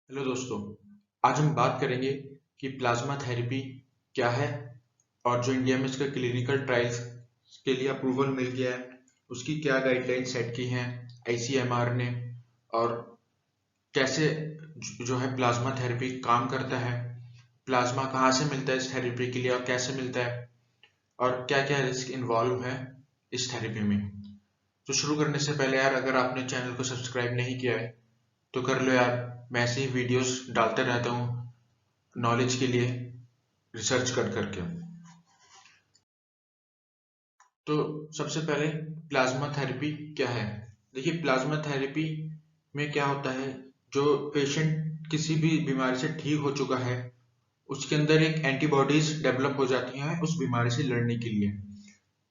Hello दोस्तों। आज हम बात करेंगे कि प्लाज्मा थेरेपी क्या है और जो इंडिया में इसका क्लिनिकल ट्रायल्स के लिए अप्रूवल मिल गया है उसकी क्या गाइडलाइन सेट की हैं आईसीएमआर ने, और कैसे जो है प्लाज्मा थेरेपी काम करता है, प्लाज्मा कहाँ से मिलता है इस थेरेपी के लिए और कैसे मिलता है, और क्या क्या रिस्क इन्वॉल्व है इस थेरेपी में। तो शुरू करने से पहले यार, अगर आपने चैनल को सब्सक्राइब नहीं किया है तो कर लो यार। मैं ऐसे ही वीडियोस डालते रहता हूँ नॉलेज के लिए, रिसर्च कर करके। तो सबसे पहले प्लाज्मा थेरेपी क्या है। देखिए, प्लाज्मा थेरेपी में क्या होता है, जो पेशेंट किसी भी बीमारी से ठीक हो चुका है उसके अंदर एक एंटीबॉडीज डेवलप हो जाती हैं उस बीमारी से लड़ने के लिए।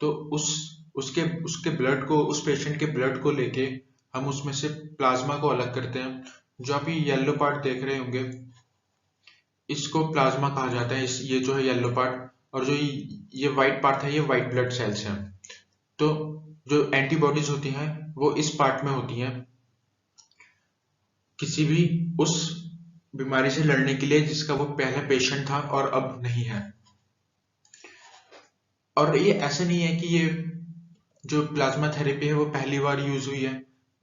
तो उस उसके उसके ब्लड को, उस पेशेंट के ब्लड को लेके हम उसमें से प्लाज्मा को अलग करते हैं। जो आप ये येलो पार्ट देख रहे होंगे, इसको प्लाज्मा कहा जाता है। ये जो है येलो पार्ट, और जो ये व्हाइट पार्ट है ये व्हाइट ब्लड सेल्स हैं। तो जो एंटीबॉडीज होती हैं वो इस पार्ट में होती हैं किसी भी उस बीमारी से लड़ने के लिए जिसका वो पहला पेशेंट था और अब नहीं है। और ये ऐसा नहीं है कि ये जो प्लाज्मा थेरेपी है वो पहली बार यूज हुई है।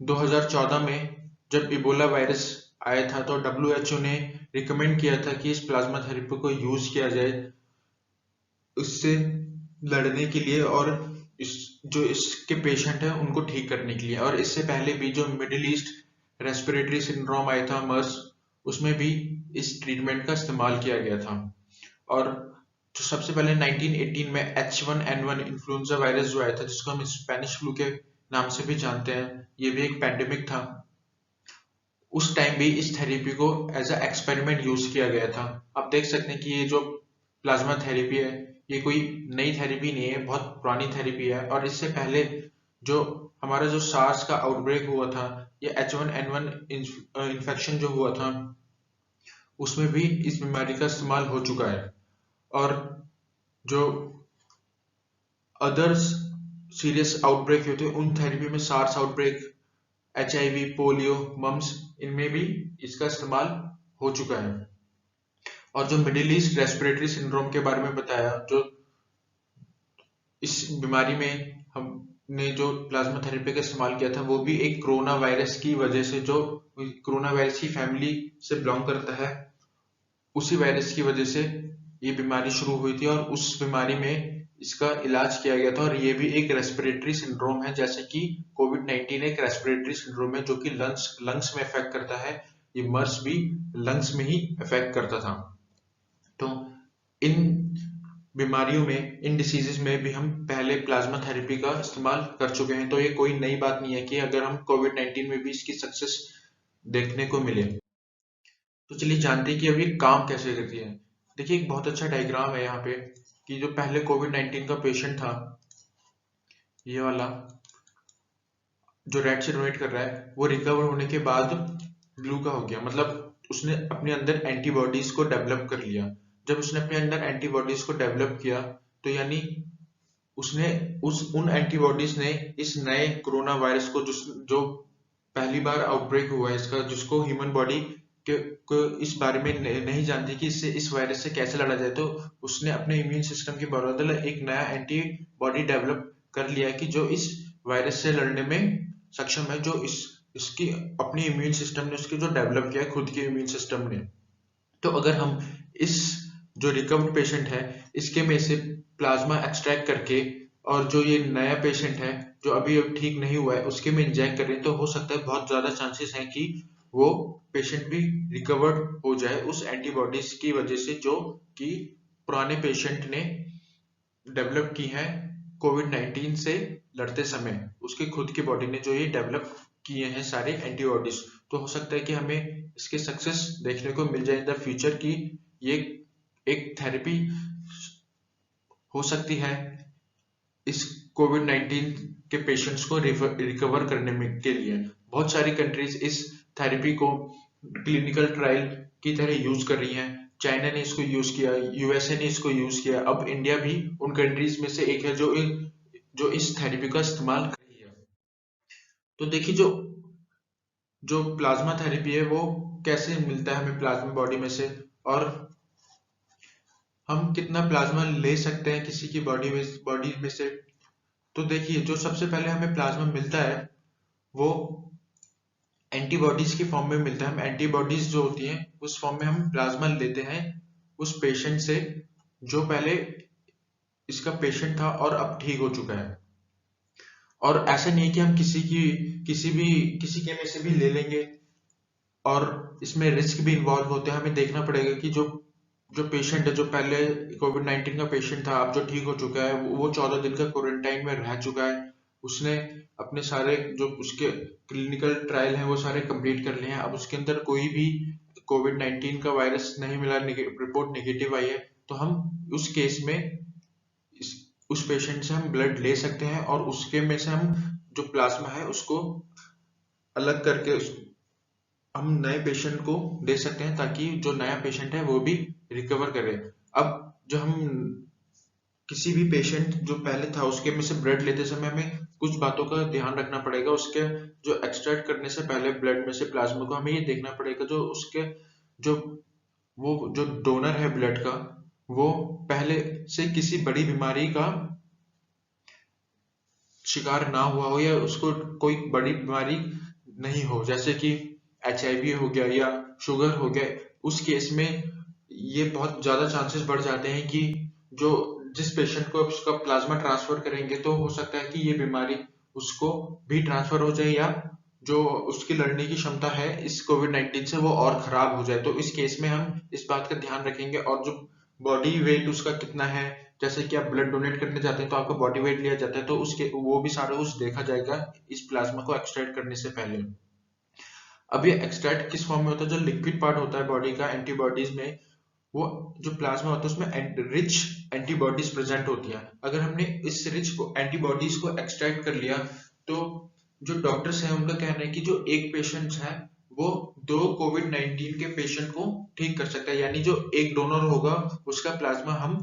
2014 में जब इबोला वायरस आया था तो डब्ल्यूएचओ ने रिकमेंड किया था कि इस प्लाज्मा थेरेपी को यूज किया जाए उससे लड़ने के लिए, और इस जो इसके पेशेंट हैं उनको ठीक करने के लिए। और इससे पहले भी जो मिडिल ईस्ट रेस्पिरेटरी सिंड्रोम आया था, मर्स, उसमें भी इस ट्रीटमेंट का इस्तेमाल किया गया था। और जो सबसे पहले 1918 में H1N1 इन्फ्लुएंजा वायरस जो आया था, जिसको हम स्पेनिश फ्लू के नाम से भी जानते हैं, ये भी एक पैंडेमिक था। उस टाइम भी इस थेरेपी को एज अ एक्सपेरिमेंट यूज किया गया था। आप देख सकते हैं कि ये जो प्लाज्मा थेरेपी है ये कोई नई थेरेपी नहीं है, बहुत पुरानी थेरेपी है। और इससे पहले जो हमारा जो सार्स का आउटब्रेक हुआ था, ये H1N1 इन्फेक्शन जो हुआ था, उसमें भी इस बीमारी का इस्तेमाल हो चुका है। और जो अदर्स सीरियस आउटब्रेक होते हैं उन थेरेपी में SARS outbreak, HIV, polio, mumps, इनमें भी इसका इस्तेमाल हो चुका है। और जो मिडिल ईस्ट रेस्पिरेटरी सिंड्रोम के बारे में बताया, जो इस बीमारी में हमने जो प्लाज्मा थेरेपी का इस्तेमाल किया था वो भी एक कोरोना वायरस की वजह से, जो कोरोना वायरस की फैमिली से बिलोंग करता है, उसी वायरस की वजह से ये बीमारी शुरू हुई थी। और उस बीमारी में इसका इलाज किया गया था। और ये भी एक रेस्पिरेटरी सिंड्रोम है, जैसे कि कोविड-19 एक रेस्पिरेटरी सिंड्रोम है जो कि लंग्स लंग्स में इफेक्ट करता है। ये मर्स भी लंग्स में ही इफेक्ट करता था। तो इन बीमारियों में, इन डिसीजेज में भी हम पहले प्लाज्मा थेरेपी का इस्तेमाल कर चुके हैं। तो ये कोई नई बात नहीं है कि अगर हम कोविड-19 में भी इसकी सक्सेस देखने को मिले। तो चलिए जानते हैं कि अब ये काम कैसे करती है। देखिए, एक बहुत अच्छा डायग्राम है यहाँ पे कि जो पहले कोविड-19 का पेशेंट था, ये वाला जो रेड से डोनेट कर रहा है, वो रिकवर होने के बाद ब्लू का हो गया। मतलब उसने अपने अंदर एंटीबॉडीज को डेवलप कर लिया। जब उसने अपने अंदर एंटीबॉडीज को डेवलप किया तो यानी उसने उस उन एंटीबॉडीज ने इस नए कोरोना वायरस को, जो पहली बार आउटब्रेक हुआ है इसका, जिसको ह्यूमन बॉडी को इस बारे में नहीं जानती कि इससे, इस वायरस से कैसे लड़ा जाए, तो उसने अपने इम्यून सिस्टम के बदौलत एक नया एंटीबॉडी डेवलप कर लिया कि जो इस वायरस से लड़ने में सक्षम है। जो इसकी अपनी इम्यून सिस्टम ने, उसकी जो डेवलप किया है खुद के इम्यून सिस्टम ने। तो अगर हम इस जो रिकवर्ड पेशेंट है इसके में से प्लाज्मा एक्सट्रैक्ट करके, और जो ये नया पेशेंट है जो अभी अब ठीक नहीं हुआ है उसके में इंजेक्ट करें, तो हो सकता है, बहुत ज्यादा चांसेस हैं कि वो पेशेंट भी रिकवर्ड हो जाए उस एंटीबॉडीज की वजह से, जो कि पुराने पेशेंट ने डेवलप की है कोविड-19 से लड़ते समय। उसकी खुद की बॉडी ने जो ये डेवलप किए हैं सारे एंटीबॉडीज। तो हो सकता है कि हमें इसके सक्सेस देखने को मिल जाए इन द फ्यूचर की ये एक थेरेपी हो सकती है इस कोविड-19 के पेशेंट्स को रिकवर करने में के लिए। बहुत सारी कंट्रीज इस थेरेपी को क्लिनिकल ट्रायल की तरह यूज कर रही हैं। चाइना ने इसको यूज किया, यूएसए ने इसको यूज किया, अब इंडिया भी उन कंट्रीज में से एक है जो इस थेरेपी का इस्तेमाल कर रही है। तो देखिए, जो जो प्लाज्मा थेरेपी है वो कैसे मिलता है हमें प्लाज्मा बॉडी में से, और हम कितना प्लाज्मा ले सकते हैं किसी की बॉडी में से। तो देखिए, जो सबसे पहले हमें प्लाज्मा मिलता है वो एंटीबॉडीज के फॉर्म में मिलता है। हम एंटीबॉडीज जो होती हैं उस फॉर्म में हम प्लाज्मा लेते हैं उस पेशेंट से जो पहले इसका पेशेंट था और अब ठीक हो चुका है। और ऐसा नहीं है कि हम किसी के में से भी ले लेंगे, और इसमें रिस्क भी इन्वॉल्व होते हैं। हमें देखना पड़ेगा कि जो जो पेशेंट है, जो पहले कोविड-19 का पेशेंट था, अब जो ठीक हो चुका है, वो 14 दिन का क्वारंटाइन में रह चुका है। उसने अपने सारे जो उसके क्लिनिकल ट्रायल हैं वो सारे कंप्लीट कर लिए हैं। अब उसके अंदर कोई भी कोविड-19 का वायरस नहीं मिला, रिपोर्ट नेगेटिव आई है। तो हम उस केस में इस उस पेशेंट से हम ब्लड ले सकते हैं और उसके में से हम जो प्लाज्मा है उसको अलग करके हम नए पेशेंट को दे सकते हैं, ताकि जो नया पेशेंट है वो भी रिकवर करे। अब जो हम किसी भी पेशेंट जो पहले था उसके में से ब्लड लेते समय हमें कुछ बातों का ध्यान रखना पड़ेगा। उसके जो एक्सट्रैक्ट करने से पहले ब्लड में से प्लाज्मा को हमें ये देखना पड़ेगा जो उसके जो वो जो डोनर है ब्लड का, वो पहले से किसी बड़ी बीमारी का शिकार ना हुआ हो या उसको कोई बड़ी बीमारी नहीं हो, जैसे कि HIV हो गया या शुगर हो गया। उस केस में ये बहुत ज्यादा चांसेस बढ़ जाते हैं कि जो जिस पेशेंट को उसका प्लाज्मा ट्रांसफर करेंगे तो हो सकता है कि ये बीमारी उसको भी ट्रांसफर हो जाए, या जो उसकी लड़ने की क्षमता है इस कोविड-19 से वो और खराब हो जाए। तो इस केस में हम इस बात का ध्यान रखेंगे, और जो बॉडी वेट उसका कितना है, जैसे कि आप ब्लड डोनेट करने जाते हैं तो आपका बॉडी वेट लिया जाता है, तो उसके वो भी सारा कुछ देखा जाएगा इस प्लाज्मा को एक्सट्रैक्ट करने से पहले। अब ये एक्सट्रैक्ट किस फॉर्म में होता है? जो लिक्विड पार्ट होता है बॉडी का एंटीबॉडीज में, वो जो प्लाज्मा होता है उसमें रिच एंटीबॉडीज प्रेजेंट होती हैं। अगर हमने इस रिच एंटीबॉडीज को एक्सट्रैक्ट कर लिया तो जो डॉक्टर्स हैं उनका कहना है कि जो एक पेशेंट है वो 2 कोविड-19 के पेशेंट को ठीक कर सकता है, यानी जो एक डोनर होगा उसका प्लाज्मा हम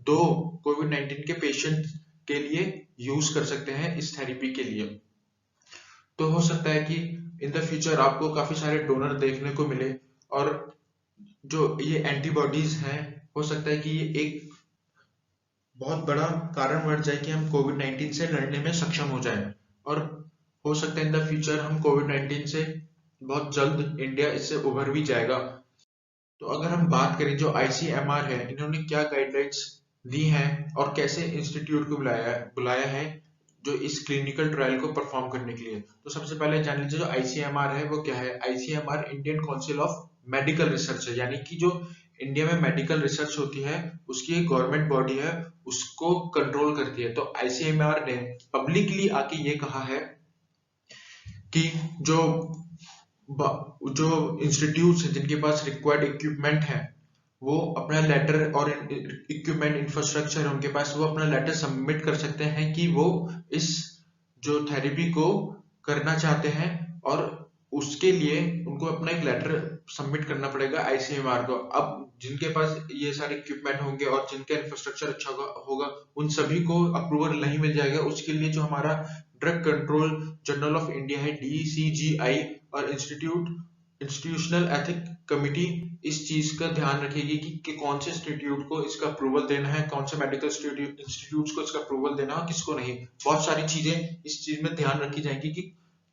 2 कोविड-19 के पेशेंट के लिए यूज कर सकते हैं इस थेरेपी के लिए। तो हो सकता है कि इन द फ्यूचर आपको काफी सारे डोनर देखने को मिले, और जो ये एंटीबॉडीज हैं हो सकता है कि ये एक बहुत बड़ा कारण बन जाए कि हम कोविड-19 से लड़ने में सक्षम हो जाए, और हो सकता है इन द फ्यूचर हम कोविड-19 से बहुत जल्द इंडिया इससे उभर भी जाएगा। तो अगर हम बात करें जो ICMR है, इन्होंने क्या गाइडलाइंस दी हैं और कैसे इंस्टीट्यूट को बुलाया है जो इस क्लिनिकल ट्रायल को परफॉर्म करने के लिए। तो सबसे पहले जान लीजिए जो ICMR है वो क्या है। ICMR Indian council of medical research है, यानी कि जो इंडिया में मेडिकल रिसर्च होती है उसकी एक गवर्नमेंट बॉडी है, उसको कंट्रोल करती है। तो ICMR ने पब्लिकली आके ये कहा है कि जो इंस्टीट्यूट्स हैं जिनके पास रिक्वायर्ड इक्विपमेंट है वो अपना लेटर, और इक्विपमेंट इंफ्रास्ट्रक्चर है उनके पास, वो अपना लेटर सबमिट कर सकते हैं कि वो इस जो थेरेपी को करना चाहते हैं, और उसके लिए उनको अपना एक लेटर सबमिट करना पड़ेगा ICMR को। अब जिनके पास ये सारे इक्विपमेंट होंगे और जिनका इंफ्रास्ट्रक्चर अच्छा होगा उन सभी को अप्रूवल नहीं मिल जाएगा। उसके लिए जो हमारा drug control general of India है DCGI, और इंस्टीट्यूशनल एथिक कमिटी इस चीज का ध्यान रखेगी कि कौन से इंस्टीट्यूट को इसका अप्रूवल देना है, कौन से मेडिकल इंस्टीट्यूट्स को इसका अप्रूवल देना है, किसको नहीं। बहुत सारी चीजें इस चीज में ध्यान रखी जाएंगी कि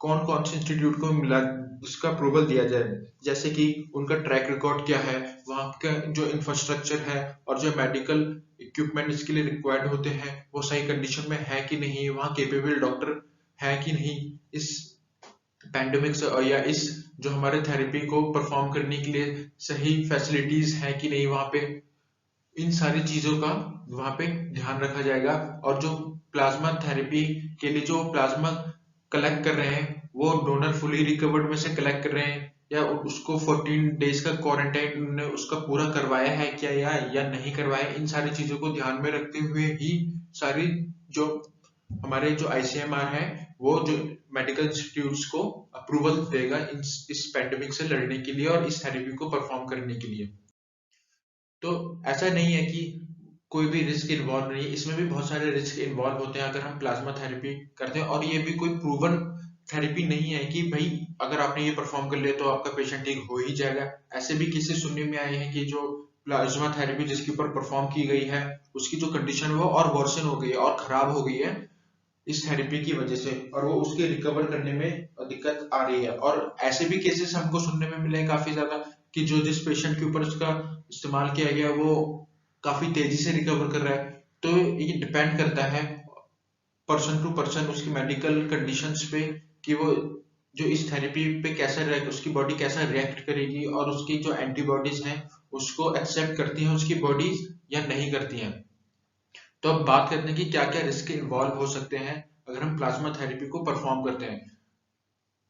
कौन कौन से इंस्टीट्यूट को मिला इसका अप्रूवल दिया जाए, जैसे कि उनका ट्रैक रिकॉर्ड क्या है, वहाँ का जो इंफ्रास्ट्रक्चर है और जो मेडिकल इक्विपमेंट इसके लिए रिक्वायर्ड होते हैं वो सही कंडीशन में है कि नहीं, वहाँ केपेबल डॉक्टर है कि नहीं, इस पैंडेमिक से या इस जो हमारे थेरेपी को परफॉर्म करने के लिए सही फैसिलिटीज है कि नहीं वहाँ पे। इन सारी चीजों का वहाँ पे ध्यान रखा जाएगा। और जो प्लाज्मा थेरेपी के लिए जो प्लाज्मा कलेक्ट कर रहे हैं वो डोनर फुली रिकवर्ड में से कलेक्ट कर रहे हैं, या उसको 14 डेज का क्वारंटाइन उन्होंने उसका पूरा करवाया है क्या या नहीं करवाया। इन सारी चीजों को ध्यान में रखते हुए ही सारी जो हमारे जो ICMR है वो जो मेडिकल इंस्टीट्यूट्स को अप्रूवल देगा इस पैंडेमिक से लड़ने के लिए और इस थेरेपी को परफॉर्म करने के लिए। तो ऐसा नहीं है कि कोई भी रिस्क इन्वॉल्व नहीं है, इसमें भी बहुत सारे रिस्क इन्वॉल्व होते हैं अगर हम प्लाज्मा थेरेपी करते हैं, और ये भी कोई प्रूवन थेरेपी नहीं है कि भाई अगर आपने ये परफॉर्म कर लिया तो आपका पेशेंट ठीक हो ही जाएगा। ऐसे भी केसेस सुनने में आए हैं कि जो प्लाज्मा थेरेपी जिसके ऊपर परफॉर्म की गई है उसकी जो कंडीशन वो और वर्सन हो गई है और खराब हो गई है इस थेरेपी की वजह से, और वो उसके रिकवर करने में दिक्कत आ रही है। और ऐसे भी केसेस हमको सुनने में मिले हैं काफी ज्यादा कि जो जिस पेशेंट के ऊपर उसका इस्तेमाल किया गया वो काफी तेजी से रिकवर कर रहा है। तो ये डिपेंड करता है पर्सन टू पर्सन उसकी मेडिकल कंडीशंस पे कि वो जो इस थेरेपी पे कैसा रिएक्ट, उसकी बॉडी कैसा रिएक्ट करेगी और उसकी जो एंटीबॉडीज हैं उसको एक्सेप्ट करती हैं उसकी बॉडी या नहीं करती हैं। तो अब बात करते हैं कि क्या क्या रिस्क इन्वॉल्व हो सकते हैं अगर हम प्लाज्मा थेरेपी को परफॉर्म करते हैं।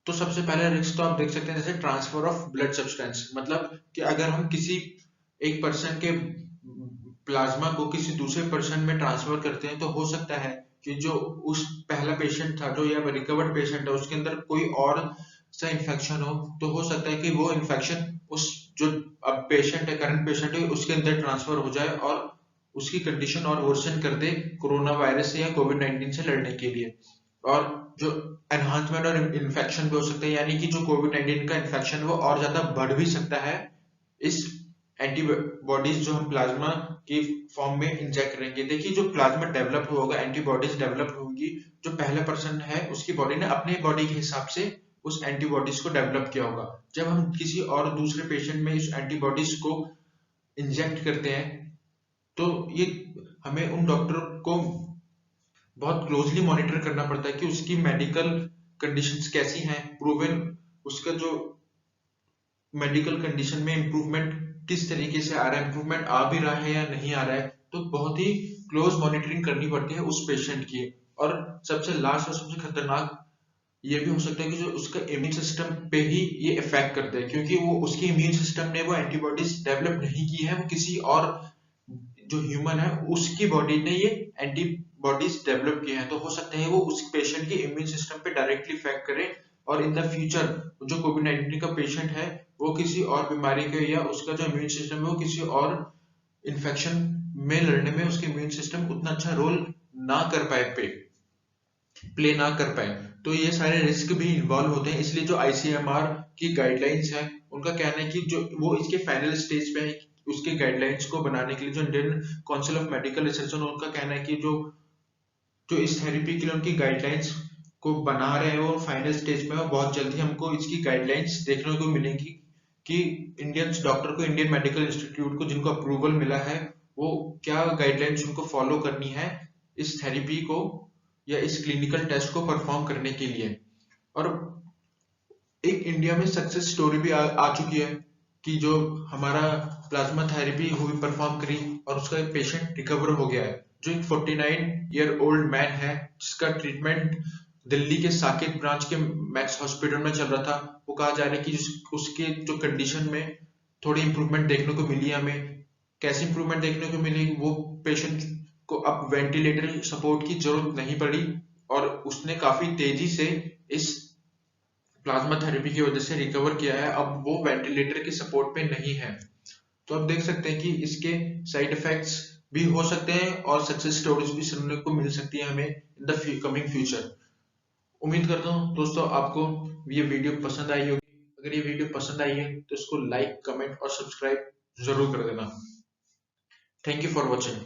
तो सबसे पहला रिस्क तो आप देख सकते हैं जैसे ट्रांसफर ऑफ ब्लड सब्सटेंस, मतलब कि अगर हम किसी एक पर्सन के प्लाज्मा को किसी दूसरे पर्सन में ट्रांसफर करते हैं तो हो सकता है कि जो उस पहला पेशेंट था जो या रिकवर्ड पेशेंट है उसके अंदर कोई और सा इन्फेक्शन हो, तो हो सकता है कि वो इन्फेक्शन उस जो अब पेशेंट है करंट पेशेंट है उसके अंदर ट्रांसफर हो जाए और उसकी कंडीशन और वर्सन कर दे कोरोना वायरस से या कोविड-19 से लड़ने के लिए। और जो एनहांसमेंट और इन्फेक्शन भी हो सकता है, यानी कि जो कोविड-19 का इन्फेक्शन वो और ज्यादा बढ़ भी सकता है इस एंटीबॉडीज जो हम प्लाज्मा की फॉर्म में इंजेक्ट करेंगे। देखिए जो प्लाज्मा डेवलप होगा, एंटीबॉडीज डेवलप होंगी, जो पहला पर्सन है उसकी बॉडी ने अपने बॉडी के हिसाब से उस एंटीबॉडीज को डेवलप किया होगा। जब हम किसी और दूसरे पेशेंट में इस एंटीबॉडीज को इंजेक्ट करते हैं तो ये हमें उन डॉक्टर को बहुत क्लोजली मॉनिटर करना पड़ता है कि उसकी मेडिकल कंडीशंस कैसी हैं, प्रूवन उसका जो मेडिकल कंडीशन में इम्प्रूवमेंट किस तरीके से आ रहा है, इम्प्रूवमेंट आ भी रहा है या नहीं आ रहा है। तो बहुत ही क्लोज मॉनिटरिंग करनी पड़ती है उस पेशेंट की। और सबसे लास्ट और सबसे खतरनाक ये भी हो सकता है कि जो उसका इम्यून सिस्टम पे ही ये इफेक्ट करते हैं, क्योंकि वो उसकी इम्यून सिस्टम ने वो एंटीबॉडीज डेवलप नहीं की है, वो किसी और जो ह्यूमन है उसकी बॉडी ने ये एंटीबॉडीज डेवलप किए हैं। तो हो सकता है वो उस पेशेंट के इम्यून सिस्टम पे डायरेक्टली इफेक्ट करे और इन द फ्यूचर जो कोविड-19 का पेशेंट है वो किसी और बीमारी के या उसका जो इम्यून सिस्टम है वो किसी और इन्फेक्शन में लड़ने में उसके इम्यून सिस्टम उतना अच्छा रोल ना कर पाए, प्ले ना कर पाए। तो ये सारे रिस्क भी इन्वॉल्व होते हैं। इसलिए जो आईसीएमआर की गाइडलाइंस है उनका कहना है कि जो वो इसके फाइनल स्टेज पे है उसके गाइडलाइंस को बनाने के लिए, जो Indian council of medical research उनका कहना है कि जो जो इस थेरेपी के लिए उनकी गाइडलाइंस को बना रहे हैं वो फाइनल स्टेज में है। बहुत जल्दी हमको इसकी गाइडलाइंस देखने को मिलेंगी कि इंडियन डॉक्टर को, इंडियन मेडिकल इंस्टीट्यूट को जिनको अप्रूवल मिला है वो क्या गाइडलाइंस उनको फॉलो करनी है इस थेरेपी को या इस क्लिनिकल टेस्ट को परफॉर्म करने के लिए। और एक इंडिया में सक्सेस स्टोरी भी आ चुकी है कि जो हमारा प्लाज्मा थेरेपी हुई परफॉर्म करी और उसका एक पेशेंट रिकवर हो गया है। जो एक 49 ईयर ओल्ड मैन है जिसका ट्रीटमेंट दिल्ली के साकेत ब्रांच के मैक्स हॉस्पिटल में चल रहा था। वो कहा जा रहा है कि उसके जो कंडीशन में थोड़ी इंप्रूवमेंट देखने को मिली है हमें। कैसी इंप्रूवमेंट देखने को मिली, वो पेशेंट को अब वेंटिलेटर सपोर्ट की जरूरत नहीं पड़ी और उसने काफी तेजी से इस प्लाज्मा थेरेपी की वजह से रिकवर किया है। अब वो वेंटिलेटर के सपोर्ट पे नहीं है। तो आप देख सकते हैं कि इसके साइड इफेक्ट्स भी हो सकते हैं और सक्सेस स्टोरीज भी सुनने को मिल सकती है हमें इन द कमिंग फ्यूचर। उम्मीद करता हूँ दोस्तों आपको ये वीडियो पसंद आई होगी। अगर ये वीडियो पसंद आई है तो इसको लाइक, कमेंट और सब्सक्राइब जरूर कर देना। Thank you for watching.